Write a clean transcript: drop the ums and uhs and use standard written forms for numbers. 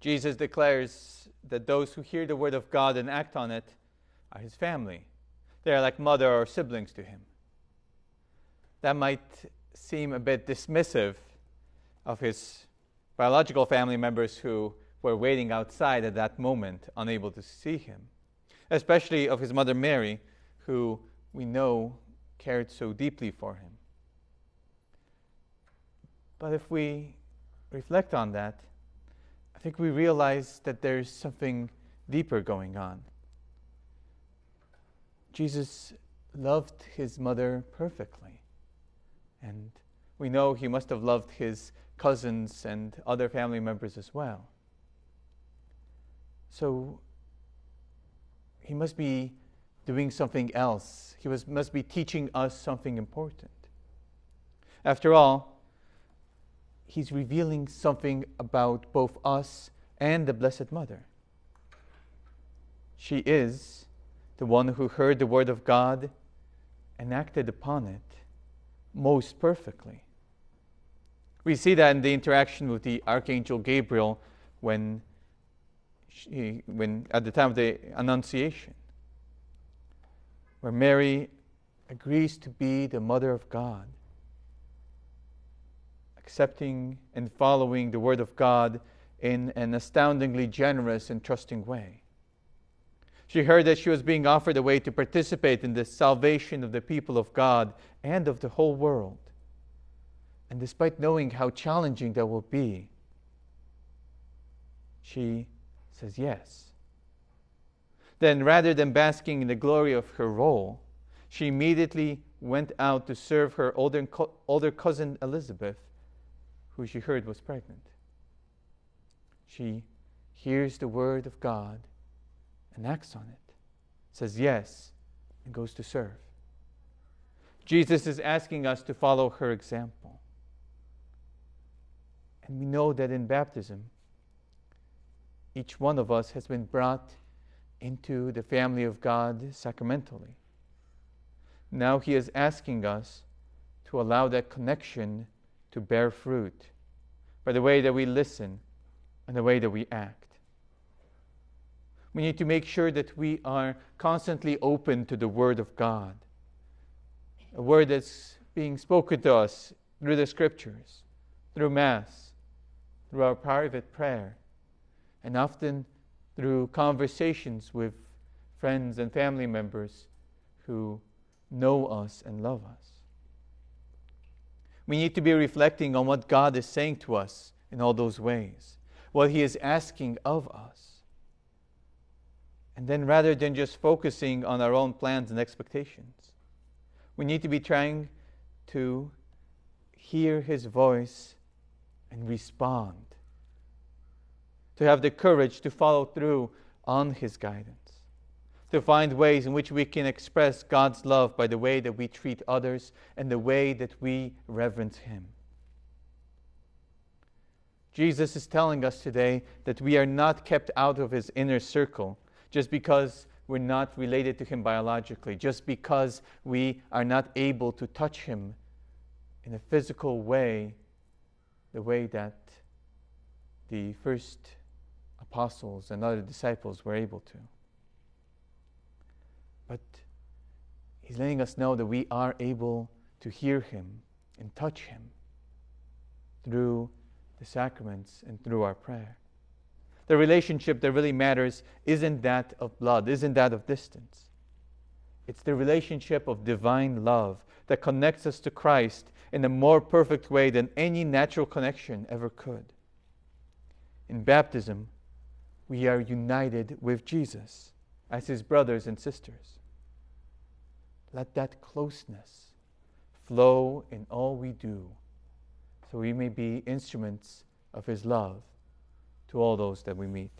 Jesus declares that those who hear the word of God and act on it are his family. They are like mother or siblings to him. That might seem a bit dismissive of his biological family members who were waiting outside at that moment, unable to see him, especially of his mother Mary, who we know cared so deeply for him. But if we reflect on that, I think we realize that there's something deeper going on. Jesus loved his mother perfectly, and we know he must have loved his cousins and other family members as well. So he must be doing something else. He must be teaching us something important. After all, he's revealing something about both us and the Blessed Mother. She is the one who heard the word of God and acted upon it most perfectly. We see that in the interaction with the Archangel Gabriel when at the time of the Annunciation, where Mary agrees to be the Mother of God, accepting and following the Word of God in an astoundingly generous and trusting way. She heard that she was being offered a way to participate in the salvation of the people of God and of the whole world. And despite knowing how challenging that will be, she says yes. Then, rather than basking in the glory of her role, she immediately went out to serve her older cousin Elizabeth, who she heard was pregnant. She hears the word of God and acts on it, says yes, and goes to serve. Jesus is asking us to follow her example. And we know that in baptism, each one of us has been brought into the family of God sacramentally. Now he is asking us to allow that connection to bear fruit by the way that we listen and the way that we act. We need to make sure that we are constantly open to the Word of God, a word that's being spoken to us through the Scriptures, through Mass, through our private prayer, and often through conversations with friends and family members who know us and love us. We need to be reflecting on what God is saying to us in all those ways, what he is asking of us. And then rather than just focusing on our own plans and expectations, we need to be trying to hear his voice and respond, to have the courage to follow through on his guidance, to find ways in which we can express God's love by the way that we treat others and the way that we reverence him. Jesus is telling us today that we are not kept out of his inner circle just because we're not related to him biologically, just because we are not able to touch him in a physical way, the way that the first apostles and other disciples were able to. But he's letting us know that we are able to hear him and touch him through the sacraments and through our prayer. The relationship that really matters isn't that of blood, isn't that of distance. It's the relationship of divine love that connects us to Christ in a more perfect way than any natural connection ever could. In baptism, we are united with Jesus as his brothers and sisters. Let that closeness flow in all we do, so we may be instruments of his love to all those that we meet.